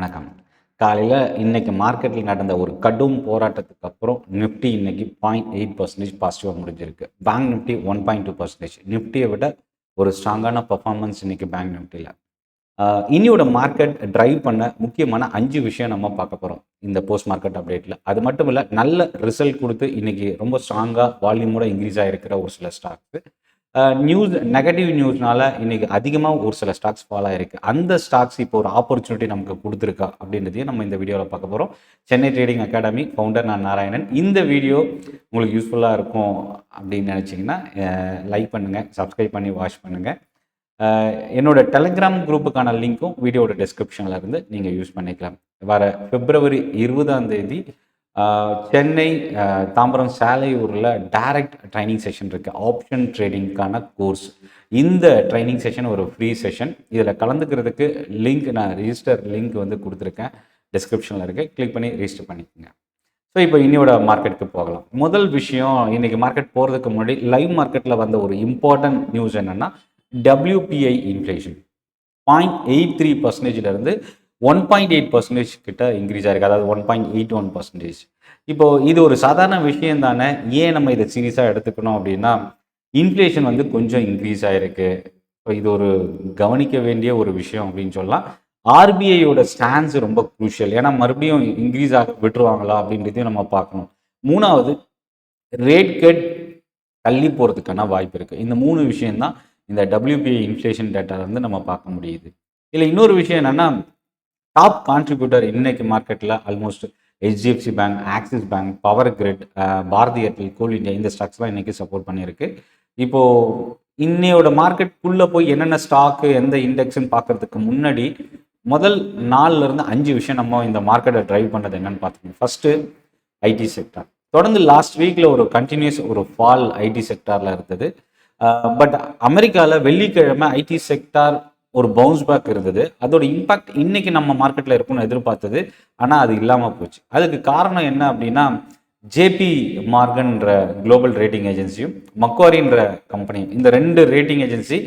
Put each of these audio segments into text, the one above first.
வணக்கம். காலையில் இன்னைக்கு மார்க்கெட்டில் நடந்த ஒரு கடும் போராட்டத்துக்கு அப்புறம் நிஃப்டி இன்னைக்கு 0.8% பாசிட்டிவாக முடிஞ்சிருக்கு. Bank Nifty 1.2%. நிஃப்டியை விட ஒரு ஸ்ட்ராங்கான பர்ஃபார்மன்ஸ் இன்னைக்கு பேங்க் நிஃப்டியில். இன்னியோட மார்க்கெட் டிரைவ் பண்ண முக்கியமான 5 விஷயம் நம்ம பார்க்க போகிறோம் இந்த போஸ்ட் மார்க்கெட் அப்டேட்டில். அது மட்டும் இல்லை, நல்ல ரிசல்ட் கொடுத்து இன்னைக்கு ரொம்ப ஸ்ட்ராங்காக வால்யூமோட இன்க்ரீஸ் ஆகிருக்கிற ஒரு சில ஸ்டாக்ஸு. நெகட்டிவ் நியூஸ்னால இன்னைக்கு அதிகமாக ஒரு சில ஸ்டாக்ஸ் ஃபால் ஆயிருக்கு. அந்த ஸ்டாக்ஸ் இப்போ ஒரு ஆப்பர்ச்சுனிட்டி நமக்கு கொடுத்துருக்கா அப்படின்றதையும் நம்ம இந்த வீடியோவில் பார்க்க போகிறோம். சென்னை ட்ரேடிங் அகாடமி ஃபவுண்டர் நான் நாராயணன். இந்த வீடியோ உங்களுக்கு யூஸ்ஃபுல்லாக இருக்கும் அப்படின்னு நினச்சிங்கன்னா லைக் பண்ணுங்கள், சப்ஸ்கிரைப் பண்ணி வாட்ச் பண்ணுங்கள். என்னோட டெலிகிராம் குரூப்புக்கான லிங்க்கும் வீடியோட டிஸ்கிரிப்ஷனில் இருந்து நீங்கள் யூஸ் பண்ணிக்கலாம். வர பிப்ரவரி 20 சென்னை தாம்பரம் சாலையூரில் டைரக்ட் ட்ரைனிங் செஷன் இருக்குது. ஆப்ஷன் ட்ரேடிங்க்கான கோர்ஸ். இந்த ட்ரைனிங் செஷன் ஒரு ஃப்ரீ செஷன். இதில் கலந்துக்கிறதுக்கு லிங்க் நான் ரிஜிஸ்டர் லிங்க் வந்து கொடுத்துருக்கேன், டிஸ்கிரிப்ஷனில் இருக்குது. கிளிக் பண்ணி ரிஜிஸ்டர் பண்ணிக்கோங்க. ஸோ இப்போ இன்னையோட மார்க்கெட்டுக்கு போகலாம். முதல் விஷயம், இன்றைக்கி மார்க்கெட் போகிறதுக்கு முன்னாடி லைவ் மார்க்கெட்டில் வந்த ஒரு இம்பார்ட்டன்ட் நியூஸ் என்னென்னா, WPI இன்ஃப்ளேஷன் 0.83%லேருந்து 1.8% கிட்ட இன்க்ரீஸ் ஆயிருக்கு. அதாவது 1.81%. இப்போது இது ஒரு சாதாரண விஷயம் தானே, ஏன் நம்ம இதை சீரியஸாக எடுத்துக்கணும் அப்படின்னா, இன்ஃப்ளேஷன் வந்து கொஞ்சம் இன்க்ரீஸ் ஆகிருக்கு. இப்போ இது ஒரு கவனிக்க வேண்டிய ஒரு விஷயம் அப்படின்னு சொல்லலாம். ஆர்பிஐயோட ஸ்டான்ஸ் ரொம்ப குரூஷியல். ஏன்னா மறுபடியும் இன்க்ரீஸ் ஆக விட்டுருவாங்களா அப்படின்றதையும் நம்ம பார்க்கணும். மூணாவது, ரேட் கட் தள்ளி போகிறதுக்கான வாய்ப்பு இருக்குது. இந்த 3 விஷயம்தான் இந்த WPI இன்ஃப்ளேஷன் டேட்டாவில் வந்து நம்ம பார்க்க முடியுது. இல்லை, இன்னொரு விஷயம் என்னென்னா, டாப் கான்ட்ரிபியூட்டர் இன்னைக்கு மார்க்கெட்டில் almost HDFC bank, Axis bank, power grid, Bharti Airtel, coal India, இந்த ஸ்டாக்ஸ்லாம் இன்றைக்கி சப்போர்ட் பண்ணியிருக்கு. இப்போது இன்னையோட மார்க்கெட்டுக்குள்ளே போய் என்னென்ன ஸ்டாக்கு எந்த இண்டெக்ஸ்ன்னு பார்க்குறதுக்கு முன்னாடி முதல் 4லேருந்து 5 விஷயம் நம்ம இந்த மார்க்கெட்டை ட்ரைவ் பண்ணது என்னென்னு பார்த்துக்கணும். First, IT sector. தொடர்ந்து லாஸ்ட் வீக்கில் ஒரு கண்டினியூஸ் ஒரு ஃபால் ஐடி செக்டாரில் இருந்தது. பட் அமெரிக்காவில் வெள்ளிக்கிழமை ஐடி செக்டார் ஒரு பவுன்ஸ் பேக் இருந்தது. அதோட இம்பாக்ட் இன்னைக்கு நம்ம மார்க்கெட்டில் இருக்கும்னு எதிர்பார்த்தது, ஆனால் அது இல்லாமல் போச்சு. அதுக்கு காரணம் என்ன அப்படின்னா, ஜேபி மார்கன்ற குளோபல் ரேட்டிங் ஏஜென்சியும் மக்வாரின்ற கம்பெனியும், இந்த 2 ரேட்டிங் ஏஜென்சி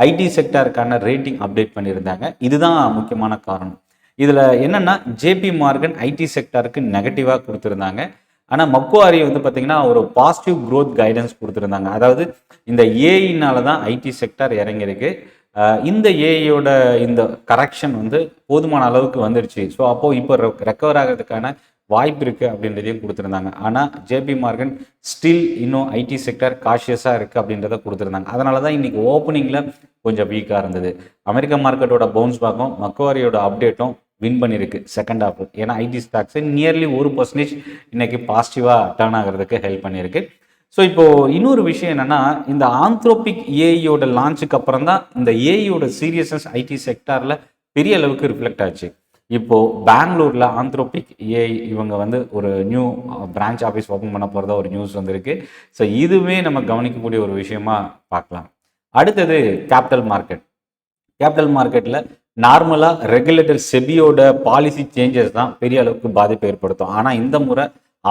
ஐடி செக்டாருக்கான ரேட்டிங் அப்டேட் பண்ணியிருந்தாங்க. இதுதான் முக்கியமான காரணம். இதில் என்னென்னா, ஜேபி மார்கன் ஐடி செக்டாருக்கு நெகட்டிவாக கொடுத்துருந்தாங்க. ஆனால் மக்வாரி வந்து பார்த்திங்கன்னா ஒரு பாசிட்டிவ் க்ரோத் கைடன்ஸ் கொடுத்துருந்தாங்க. அதாவது இந்த ஏஐனால தான் ஐடி செக்டார் இறங்கியிருக்கு. இந்த ஏஐயோட இந்த கரெக்ஷன் வந்து போதுமான அளவுக்கு வந்துடுச்சு. ஸோ அப்போது இப்போ ரெக்கவர் ஆகிறதுக்கான வாய்ப்பு இருக்குது அப்படின்றதையும் கொடுத்துருந்தாங்க. ஆனால் ஜேபி மார்கன் ஸ்டில் இன்னும் ஐடி செக்டர் காஷியஸாக இருக்குது அப்படின்றத கொடுத்துருந்தாங்க. அதனால தான் இன்றைக்கி ஓப்பனிங்கில் கொஞ்சம் வீக்காக இருந்தது. அமெரிக்கா மார்க்கெட்டோட பவுன்ஸ் பேக்கும் மக்வாரியோட அப்டேட்டும் வின் பண்ணியிருக்கு செகண்ட் ஹாஃப். ஏன்னா ஐடி ஸ்டாக்ஸு நியர்லி 1% இன்றைக்கி பாசிட்டிவாக டர்ன் ஆகிறதுக்கு ஹெல்ப் பண்ணியிருக்கு. ஸோ இப்போது இன்னொரு விஷயம் என்னென்னா, இந்த ஆந்த்ரோபிக் ஏஐயோட லான்ச்சுக்கு அப்புறம் தான் இந்த ஏஐயோட சீரியஸ்னஸ் ஐடி செக்டாரில் பெரிய அளவுக்கு ரிஃப்ளெக்ட் ஆச்சு. இப்போது பெங்களூரில் ஆந்த்ரோபிக் ஏஐ இவங்க வந்து ஒரு நியூ பிரான்ச் ஆஃபீஸ் ஓப்பன் பண்ண போகிறதா ஒரு நியூஸ் வந்திருக்கு. ஸோ இதுவே நம்ம கவனிக்கக்கூடிய ஒரு விஷயமா பார்க்கலாம். அடுத்தது கேபிட்டல் மார்க்கெட். கேபிட்டல் மார்க்கெட்டில் நார்மலாக ரெகுலேட்டர் செபியோட பாலிசி சேஞ்சஸ் தான் பெரிய அளவுக்கு பாதிப்பை ஏற்படுத்தும். ஆனால் இந்த முறை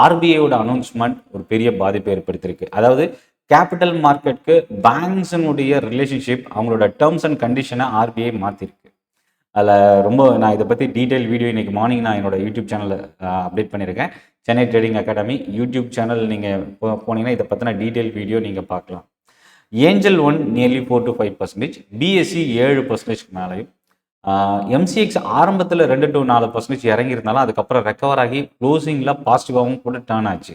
ஆர்பிஐயோட அனௌன்ஸ்மெண்ட் ஒரு பெரிய பாதிப்பை ஏற்படுத்தியிருக்கு. அதாவது கேபிட்டல் மார்க்கெட்டுக்கு பேங்க்ஸினுடைய ரிலேஷன்ஷிப், அவங்களோட டேர்ம்ஸ் அண்ட் கண்டிஷனை ஆர்பிஐ மாற்றிருக்கு. அதில் ரொம்ப நான் இதை பற்றி டீட்டெயில் வீடியோ இன்றைக்கி மார்னிங் நான் என்னோட யூடியூப் சேனலில் அப்டேட் பண்ணியிருக்கேன். Chennai trading academy YouTube channel நீங்கள் போனீங்கன்னா இதை பற்றின டீட்டெயில் வீடியோ நீங்கள் பார்க்கலாம். ஏஞ்சல் 1 நியர்லி 4 to 5%, பிஎஸ்சி 7% மேலேயும், எம்சிஎக்ஸ் ஆரம்பத்தில் 2 to 4% இறங்கியிருந்தாலும் அதுக்கப்புறம் ரெக்கவர் ஆகி க்ளோசிங்கில் பாசிட்டிவாகவும் கூட டர்ன் ஆச்சு.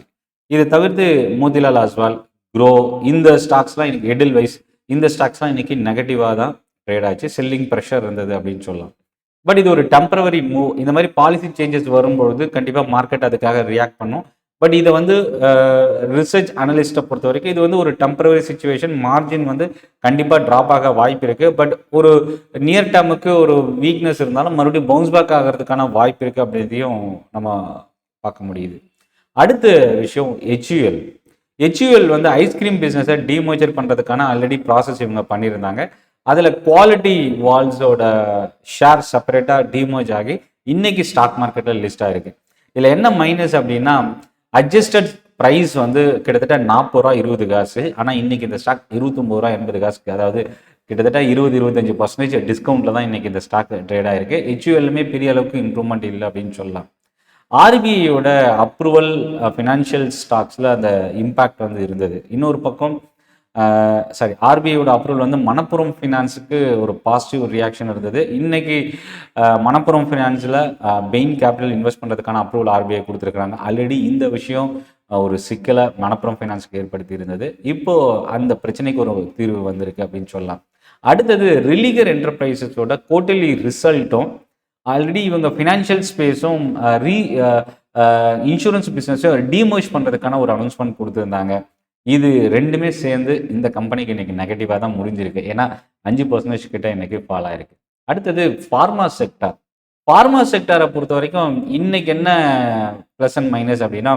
இதை தவிர்த்து மோதிலால் ஆஸ்வால், க்ரோ, இந்த ஸ்டாக்ஸ்லாம் இன்றைக்கி எடில் வைஸ், இந்த ஸ்டாக்ஸ்லாம் இன்றைக்கி நெகட்டிவாக தான் ட்ரேட் ஆச்சு. செல்லிங் ப்ரெஷர் இருந்தது அப்படின்னு சொல்லலாம். பட் இது ஒரு டெம்பரவரி மூவ். இந்த மாதிரி பாலிசி சேஞ்சஸ் வரும்பொழுது கண்டிப்பாக மார்க்கெட் அதுக்காக ரியாக்ட் பண்ணும். பட் இதை வந்து ரிசர்ச் அனலிஸ்ட்டை பொறுத்த வரைக்கும் இது வந்து ஒரு டெம்பரவரி சிச்சுவேஷன். மார்ஜின் வந்து கண்டிப்பாக ட்ராப் ஆக வாய்ப்பு இருக்குது. பட் ஒரு நியர் டேர்முக்கு ஒரு வீக்னஸ் இருந்தாலும் மறுபடியும் பவுன்ஸ் பேக் ஆகிறதுக்கான வாய்ப்பு இருக்குது அப்படின்றதையும் நம்ம பார்க்க முடியுது. அடுத்த விஷயம் HUL வந்து ஐஸ்கிரீம் பிஸ்னஸை டிமர்ஜர் பண்ணுறதுக்கான ஆல்ரெடி ப்ராசஸ் இவங்க பண்ணியிருந்தாங்க. அதில் குவாலிட்டி வால்ஸோட ஷேர் செப்பரேட்டாக டிமர்ஜ் ஆகி இன்னைக்கு ஸ்டாக் மார்க்கெட்டில் லிஸ்ட் ஆகிருக்கு. இதில் என்ன மைனஸ் அப்படின்னா, அட்ஜஸ்டட் ப்ரைஸ் வந்து கிட்டத்தட்ட 40 ரூபா 20 காசு. ஆனால் இன்னைக்கு இந்த ஸ்டாக் 29 ரூபா 80 காசுக்கு, அதாவது கிட்டத்தட்ட 20-25% டிஸ்கவுண்ட்டில் தான் இன்றைக்கி இந்த ஸ்டாக் ட்ரேட் ஆகிருக்கு. ஹெச்யூஎல்லுமே பெரிய அளவுக்கு இம்ப்ரூவ்மெண்ட் இல்லை அப்படின்னு சொல்லலாம். ஆர்பிஐயோட அப்ரூவல் ஃபினான்ஷியல் ஸ்டாக்ஸில் அந்த இம்பேக்ட் வந்து இருந்தது. இன்னொரு பக்கம் ஆர்பிஐயோட அப்ரூவல் வந்து மணப்புரம் ஃபினான்ஸுக்கு ஒரு பாசிட்டிவ் ரியாக்ஷன் இருந்தது. இன்னைக்கு மணப்புரம் ஃபினான்ஸில் பெயின் கேபிட்டல் இன்வெஸ்ட் பண்ணுறதுக்கான அப்ரூவல் ஆர்பிஐ கொடுத்துருக்குறாங்க. ஆல்ரெடி இந்த விஷயம் ஒரு சிக்கலை மணப்புரம் ஃபினான்ஸுக்கு ஏற்படுத்தி இருந்தது. இப்போது அந்த பிரச்சனைக்கு ஒரு தீர்வு வந்திருக்கு அப்படின்னு சொல்லலாம். அடுத்தது ரிலிகர் என்டர்பிரைசஸோட குவார்ட்டர்லி ரிசல்ட்டும் ஆல்ரெடி இவங்க ஃபினான்ஷியல் ஸ்பேஸும் இன்சூரன்ஸ் பிஸ்னஸும் டீமர்ஜ் பண்ணுறதுக்கான ஒரு அனௌன்ஸ்மெண்ட் கொடுத்துருந்தாங்க. இது ரெண்டுமே சேர்ந்து இந்த கம்பெனிக்கு இன்னைக்கு நெகட்டிவாக தான் முடிஞ்சிருக்கு. ஏன்னா 5% கிட்ட இன்னைக்கு ஃபால் ஆயிருக்கு. அடுத்தது ஃபார்மா செக்டார். ஃபார்மா செக்டாரை பொறுத்த வரைக்கும் இன்னைக்கு என்ன ப்ளஸ் அண்ட் மைனஸ் அப்படின்னா,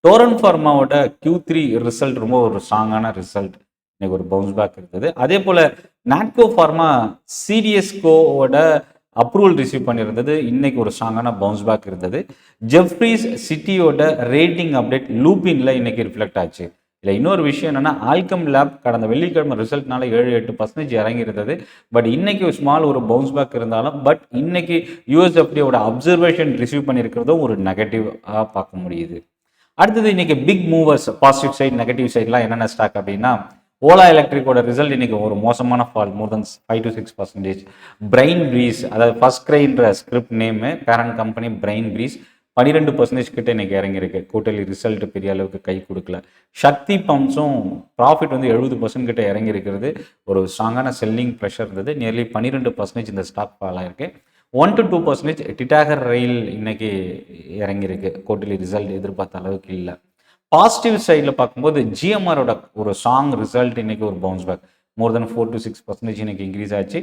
டோரன் ஃபார்மாவோட Q3 ரிசல்ட் ரொம்ப ஒரு ஸ்ட்ராங்கான ரிசல்ட். இன்னைக்கு ஒரு பவுன்ஸ் பேக் இருந்தது. அதே போல் நாட்கோ ஃபார்மா சிடிஎஸ்கோவோட அப்ரூவல் ரிசீவ் பண்ணியிருந்தது. இன்னைக்கு ஒரு ஸ்ட்ராங்கான பவுன்ஸ் பேக் இருந்தது. ஜெஃப்ரீஸ் சிட்டியோட ரேட்டிங் அப்டேட் லூபின்ல இன்னைக்கு ரிஃப்ளெக்ட் ஆச்சு. இல்லை இன்னொரு விஷயம் என்னன்னா, ஆல்கம் லேப் கடந்த வெள்ளிக்கிழமை ரிசல்ட்னால 7-8% இறங்கி இருந்தது. பட் இன்னைக்கு ஒரு ஸ்மால் ஒரு பவுன்ஸ் பேக் இருந்தாலும் பட் இன்னைக்கு யூஎஸ்எஃப்டியோட அப்சர்வேஷன் ரிசீவ் பண்ணியிருக்கிறதும் ஒரு நெகட்டிவாக பார்க்க முடியுது. அடுத்தது இன்னைக்கு big movers positive side negative சைட்லாம் என்னென்ன ஸ்டாக் அப்படின்னா, ஓலா எலக்ட்ரிக்கோட ரிசல்ட் இன்னைக்கு ஒரு மோசமான fall, more than 5-6%. Brainbees, அதாவது ஃபர்ஸ்ட் கிரைன்ற script name parent company Brainbees 12% கிட்ட இன்னைக்கு இறங்கியிருக்கு. குவார்ட்டர்லி ரிசல்ட் பெரிய அளவுக்கு கை கொடுக்கல. சக்தி பம்ப்ஸும் ப்ராஃபிட் வந்து 70% கிட்ட இறங்கி இருக்கிறது. ஒரு ஸ்ட்ராங்கான செல்லிங் ப்ரெஷர் இருந்தது. நியர்லி 12% இந்த ஸ்டாக் ஃபால் ஆயிருக்கு. 1-2% டிட்டாகர் ரயில் இன்னைக்கு இறங்கியிருக்கு. குவார்ட்டர்லி ரிசல்ட் எதிர்பார்த்த அளவுக்கு இல்லை. பாசிட்டிவ் சைடில் பார்க்கும்போது ஜிஎம்ஆரோட ஒரு ஸ்ட்ராங் ரிசல்ட் இன்னைக்கு ஒரு பவுன்ஸ் பேக், மோர் தென் 4-6% இன்னைக்கு இன்க்ரீஸ் ஆச்சு.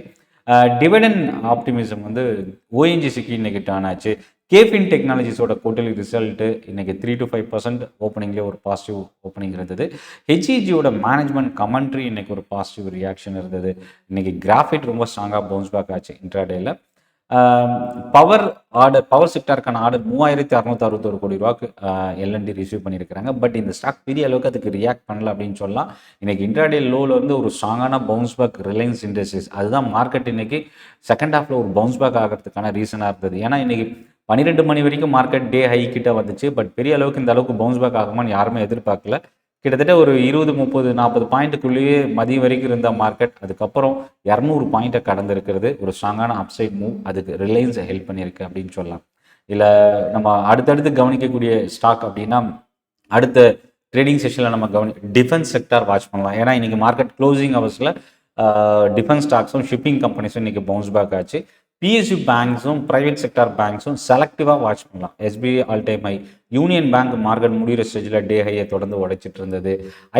டிவிடெண்ட் ஆப்டிமிசம் வந்து ஓஎன்ஜிசிக்கு இன்னைக்கு டர்ன் ஆச்சு. கேஃபின் டெக்னாலஜிஸோட குவார்ட்டர்லி ரிசல்ட்டு இன்னைக்கு 3-5% ஓப்பனிங்லேயே ஒரு பாசிட்டிவ் ஓப்பனிங் இருந்தது. ஹெச்இஜியோட மேனேஜ்மெண்ட் கமெண்ட்ரி இன்னைக்கு ஒரு பாசிட்டிவ் ரியாக்ஷன் இருந்தது. இன்னைக்கு கிராஃபைட் ரொம்ப ஸ்ட்ராங்காக பவுன்ஸ் பேக் ஆச்சு இன்ட்ராடேயில். பவர் செக்டாருக்கான ஆர்டர் 3661 கோடி ரூபாய்க்கு எல்என்டி ரிசீவ் பண்ணியிருக்கிறாங்க. பட் இந்த ஸ்டாக் பெரிய அளவுக்கு அதுக்கு ரியாக்ட் பண்ணல அப்படின்னு சொல்லலாம். இன்னைக்கு இன்ட்ராடே லோவில் வந்து ஒரு ஸ்ட்ராங்கான பவுன்ஸ் பேக் ரிலையன்ஸ் இண்டஸ்ட்ரீஸ், அதுதான் மார்க்கெட் இன்னைக்கு செகண்ட் ஹாஃபில் ஒரு பவுன்ஸ் பேக் ஆகிறதுக்கான ரீசனாக இருந்தது. ஏன்னா இன்னைக்கு 12 மணி வரைக்கும் மார்க்கெட் டே ஹை கிட்ட வந்துச்சு. பட் பெரிய அளவுக்கு இந்த அளவுக்கு பவுன்ஸ் பேக் ஆகுமான்னு யாருமே எதிர்பார்க்கல. கிட்டத்தட்ட ஒரு 20-30-40 பாயிண்ட்டுக்குள்ளேயே மதியம் வரைக்கும் இருந்த மார்க்கெட் அதுக்கப்புறம் 200 பாயிண்ட்டை கடந்திருக்கிறது. ஒரு ஸ்ட்ராங்கான அப்சைட் மூவ் அதுக்கு ரிலையன்ஸ் ஹெல்ப் பண்ணியிருக்கு அப்படின்னு சொல்லலாம். இல்லை நம்ம அடுத்தடுத்து கவனிக்கக்கூடிய ஸ்டாக் அப்படின்னா, அடுத்த ட்ரேடிங் செஷனில் நம்ம டிஃபென்ஸ் செக்டார் வாட்ச் பண்ணலாம். ஏன்னா இன்னைக்கு மார்க்கெட் க்ளோசிங் ஹவர்ஸில் டிஃபென்ஸ் ஸ்டாக்ஸும் ஷிப்பிங் கம்பெனிஸும் இன்னைக்கு பவுன்ஸ் பேக் ஆச்சு. பிஎஸ்யூ பேங்க்ஸும் ப்ரைவேட் செக்டார் பேங்க்ஸும் செலக்டிவாக வாட்ச் பண்ணலாம். SBI all time high, union bank market முடிகிற ஸ்டேஜில் டே ஹையை தொடர்ந்து உடைச்சிட்டு இருந்தது.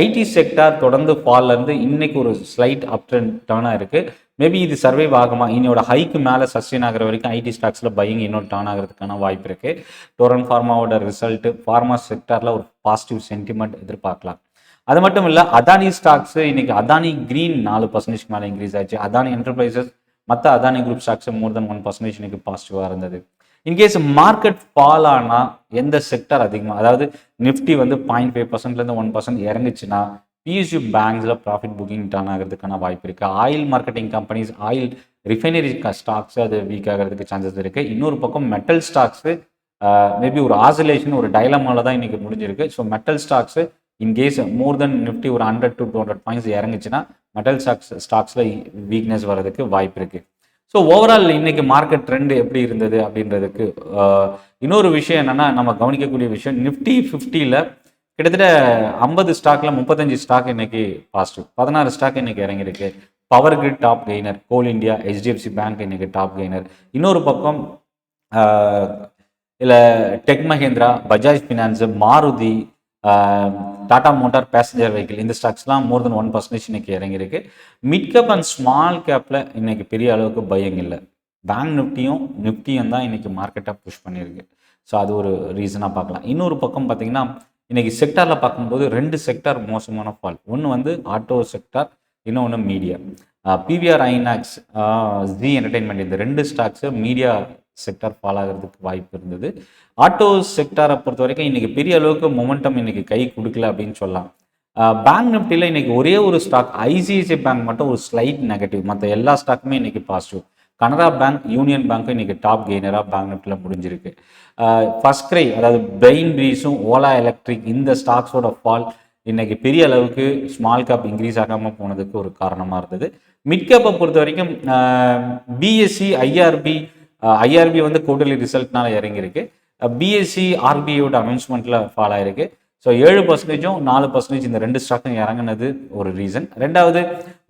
ஐடி செக்டார் தொடர்ந்து ஃபால்ல இருந்து இன்னைக்கு ஒரு ஸ்லைட் அப் டர்னாக இருக்குது. மேபி இது சர்வைவ் ஆகுமா, இன்னோட ஹைக்கு மேலே சஸ்டெயின் ஆகிற வரைக்கும் ஐடி ஸ்டாக்ஸில் பையிங் இன்னும் டர்ன் ஆகிறதுக்கான வாய்ப்பு இருக்குது. டோரன் ஃபார்மாவோட ரிசல்ட்டு ஃபார்மா செக்டாரில் ஒரு பாசிட்டிவ் சென்டிமெண்ட் எதிர்பார்க்கலாம். அது மட்டும் இல்லை, அதானி ஸ்டாக்ஸு இன்னைக்கு அதானி கிரீன் 4% மேலே இன்க்ரீஸ் ஆச்சு. அதானி என்டர்பிரைசஸ் மற்ற அதானி குரூப் ஸ்டாக்ஸ் மோர் தென் 1% இன்னைக்கு பாசிட்டிவாக இருந்தது. இன்கேஸ் மார்க்கெட் ஃபால் ஆனால் எந்த செக்டர் அதிகமாக, அதாவது நிஃப்டி வந்து 0.5%லேருந்து 1% இறங்குச்சுன்னா பிஎஸ்யூ பேங்க்ஸில் ப்ராஃபிட் புக்கிங் டர்ன் ஆகிறதுக்கான வாய்ப்பு இருக்குது. Oil marketing companies, oil refinery stocks அது வீக் ஆகிறதுக்கு சான்சஸ் இருக்குது. இன்னொரு பக்கம் மெட்டல் ஸ்டாக்ஸு மேபி ஒரு ஆசிலேஷன், ஒரு டைலமாவில் தான் இன்றைக்கி முடிஞ்சிருக்கு. ஸோ மெட்டல் ஸ்டாக்ஸு இன்கேஸ் மோர் தென் நிஃப்டி ஒரு 100-200 பாயிண்ட்ஸ் இறங்குச்சுன்னா மெட்டல் ஸ்டாக்ஸில் வீக்னஸ் வர்றதுக்கு வாய்ப்பு இருக்குது. ஸோ ஓவரால் இன்னைக்கு மார்க்கெட் ட்ரெண்ட் எப்படி இருந்தது அப்படின்றதுக்கு இன்னொரு விஷயம் என்னென்னா, நம்ம கவனிக்கக்கூடிய விஷயம், நிஃப்டி 50ல் கிட்டத்தட்ட 50 ஸ்டாக்கில் 35 ஸ்டாக் இன்னைக்கு பாசிட்டிவ், 16 ஸ்டாக் இன்னைக்கு இறங்கியிருக்கு. பவர் கிரிட் டாப் கெய்னர், கோல் இண்டியா, ஹெச்டிஎஃப்சி பேங்க் இன்னைக்கு டாப் கெய்னர். இன்னொரு பக்கம் இல்லை tech Mahindra, Bajaj finance, Maruti, Tata motor passenger vehicle, இந்த ஸ்டாக்ஸ்லாம் மோர் தென் 1% இன்னைக்கு இறங்கியிருக்கு. மிட் கேப் அண்ட் ஸ்மால் கேப்பில் இன்னைக்கு பெரிய அளவுக்கு பையிங் இல்லை. பேங்க் நிஃப்டியும் தான் இன்னைக்கு மார்க்கெட்டை புஷ் பண்ணியிருக்கு. ஸோ அது ஒரு ரீசனாக பார்க்கலாம். இன்னொரு பக்கம் பார்த்தீங்கன்னா, இன்னைக்கு செக்டாரில் பார்க்கும்போது 2 செக்டார் மோசமான ஃபால். ஒன்று வந்து ஆட்டோ செக்டார், இன்னொன்று media. PVR INOX, G entertainment, இந்த 2 ஸ்டாக்ஸு மீடியா செக்டார் ஃபால் ஆகிறதுக்கு வாய்ப்பு இருந்தது. ஆட்டோ செக்டாரை பொறுத்த வரைக்கும் இன்றைக்கி பெரிய அளவுக்கு மொமெண்டம் இன்றைக்கி கை கொடுக்கல அப்படின்னு சொல்லலாம். பேங்க் நிஃப்டியில் இன்னைக்கு ஒரே ஒரு ஸ்டாக் ஐசிஐசிஐ பேங்க் மட்டும் ஒரு ஸ்லைட் நெகட்டிவ், மற்ற எல்லா ஸ்டாக்குமே இன்னைக்கு பாசிட்டிவ். கனரா பேங்க், யூனியன் பேங்க்கும் இன்னைக்கு டாப் கெய்னராக பேங்க் நிஃப்டியில் முடிஞ்சிருக்கு. ஃபர்ஸ்ட் கிரை, அதாவது பிரெயின் பிரீஸும் ஓலா எலக்ட்ரிக், இந்த ஸ்டாக்ஸோட ஃபால் இன்னைக்கு பெரிய அளவுக்கு ஸ்மால் கேப் இன்க்ரீஸ் ஆகாமல் போனதுக்கு ஒரு காரணமாக இருந்தது. மிட் கேப்பை பொறுத்த வரைக்கும் பிஎஸ்சி, ஐஆர்பி வந்து குவார்டர்லி ரிசல்ட்னால இறங்கியிருக்கு. பிஎஸ்சி ஆர்பிஐயோட அனௌன்ஸ்மெண்ட்டில் ஃபால் ஆயிருக்கு. ஸோ 7%, 4% இந்த 2 ஸ்டாக்கும் இறங்கினது ஒரு ரீசன். ரெண்டாவது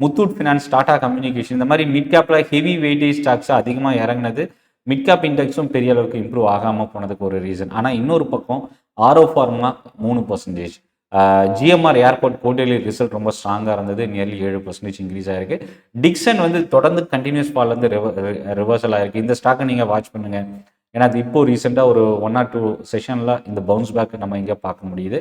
முத்தூட் ஃபினான்ஸ், டாடா கம்யூனிகேஷன், இந்த மாதிரி மிட் கேப்பில் ஹெவி வெயிட்டேஜ் ஸ்டாக்ஸ் அதிகமாக இறங்கினது மிட் கேப் இண்டெக்ஸும் பெரிய அளவுக்கு இம்ப்ரூவ் ஆகாமல் போனதுக்கு ஒரு ரீசன். ஆனால் இன்னொரு பக்கம் Auro pharma 3%, GMR airport quarterly result ரொம்ப ஸ்ட்ராங்காக இருந்தது, நியர்லி 7% இன்க்ரீஸ் ஆயிருக்கு. டிக்சன் வந்து தொடர்ந்து கண்டினியூஸ் ஃபால் வந்து ரிவர்சல் ஆயிருக்கு. இந்த ஸ்டாக்கை நீங்கள் வாட்ச் பண்ணுங்க, ஏன்னா அது இப்போ ரீசெண்டாக ஒரு 1 or 2 செஷனில் இந்த பவுன்ஸ் பேக் நம்ம இங்கே பார்க்க முடியுது.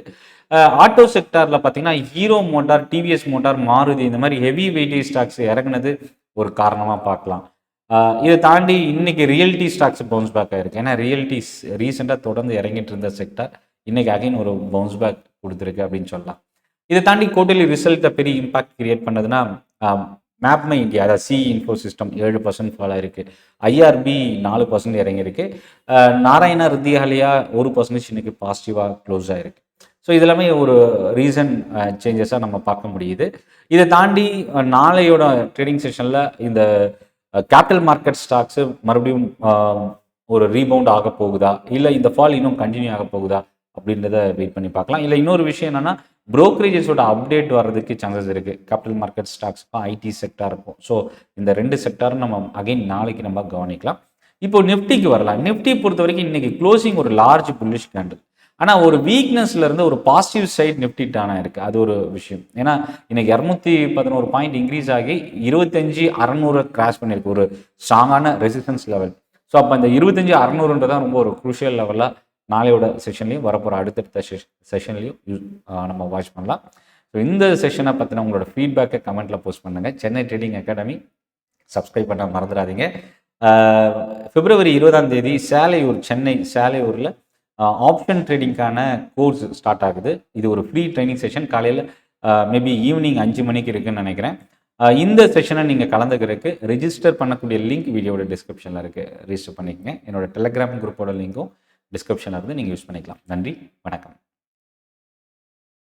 ஆட்டோ செக்டாரில் பார்த்தீங்கன்னா hero motor, TVS motor, Maruti, இந்த மாதிரி ஹெவி வெயிட்டேஜ் ஸ்டாக்ஸ் இறங்குனது ஒரு காரணமாக பார்க்கலாம். இதை தாண்டி இன்னைக்கு ரியல்டி ஸ்டாக்ஸ் பவுன்ஸ் பேக் ஆயிருக்கு. ஏன்னா ரியல்டிஸ் ரீசெண்டாக தொடர்ந்து இறங்கிட்டு இருந்த செக்டார் இன்னைக்கு அகைன் ஒரு பவுன்ஸ் பேக் கொடுத்துருக்கு அப்படின்னு சொல்லலாம். இதை தாண்டி குவார்டர்லி ரிசல்ட்டை பெரிய இம்பாக்ட் கிரியேட் பண்ணதுன்னா மேப்மை இந்தியா, அதாவது சி இன்ஃபோ சிஸ்டம் 7% ஃபால் ஆயிருக்கு. ஐஆர்பி 4% இறங்கியிருக்கு. நாராயணா ரித்தியாலயா 1% இன்னைக்கு பாசிட்டிவாக க்ளோஸ் ஆயிருக்கு. ஸோ இதெல்லாமே ஒரு ரீசன் சேஞ்சஸாக நம்ம பார்க்க முடியுது. இதை தாண்டி நாளையோட ட்ரேடிங் செஷனில் இந்த கேபிட்டல் மார்க்கெட் ஸ்டாக்ஸு மறுபடியும் ஒரு ரீபவுண்ட் ஆக போகுதா, இல்லை இந்த ஃபால் இன்னும் கண்டினியூ ஆக போகுதா அப்படின்றத வெயிட் பண்ணி பார்க்கலாம். இல்லை இன்னொரு விஷயம் என்னன்னா, புரோக்கரேஜஸோட அப்டேட் வர்றதுக்கு சான்சஸ் இருக்குது. கேபிட்டல் மார்க்கெட் ஸ்டாக்ஸுக்கும் ஐடி செக்டார் இருக்கும். ஸோ இந்த 2 செக்டாரும் நம்ம அகைன் நாளைக்கு நம்ம கவனிக்கலாம். இப்போ நிஃப்டிக்கு வரலாம். நிஃப்டி பொறுத்த வரைக்கும் இன்னைக்கு க்ளோசிங் ஒரு லார்ஜ் புல்லிஷ் கேண்டில், ஆனால் ஒரு வீக்னஸ்ல இருந்து ஒரு பாசிட்டிவ் சைட் நிஃப்டி டானா இருக்கு. அது ஒரு விஷயம். ஏன்னா இன்னைக்கு 211 பாயிண்ட் இன்க்ரீஸ் ஆகி 25,600 கிராஸ் பண்ணியிருக்கு, ஒரு ஸ்ட்ராங்கான ரெசிஸ்டன்ஸ் லெவல். ஸோ அப்போ அந்த 25,600 ரொம்ப ஒரு குரூஷியல் லெவலாக நாளையோட செஷன்லையும் வரப்போகிற அடுத்தடுத்த செஷன்லையும் நம்ம வாட்ச் பண்ணலாம். ஸோ இந்த செஷனை பற்றின உங்களோட ஃபீட்பேக்கை கமெண்ட்டில் போஸ்ட் பண்ணுங்கள். சென்னை ட்ரேடிங் அகாடமி சப்ஸ்கிரைப் பண்ண மறந்துடாதீங்க. பிப்ரவரி 20 சேலையூர், சென்னை சேலையூரில் ஆப்ஷன் ட்ரேடிங்கான கோர்ஸ் ஸ்டார்ட் ஆகுது. இது ஒரு ஃப்ரீ ட்ரைனிங் செஷன். காலையில் மேபி ஈவினிங் 5 மணிக்கு இருக்குன்னு நினைக்கிறேன். இந்த செஷனை நீங்கள் கலந்துக்கிறதுக்கு ரெஜிஸ்டர் பண்ணக்கூடிய லிங்க் வீடியோட டிஸ்கிரிப்ஷனில் இருக்குது, ரெஜிஸ்டர் பண்ணிக்கங்க. என்னோட டெலிகிராம் குரூப்போட லிங்க்கும் டிஸ்கிரிப்ஷனில் இருந்து நீங்கள் யூஸ் பண்ணிக்கலாம். நன்றி, வணக்கம்.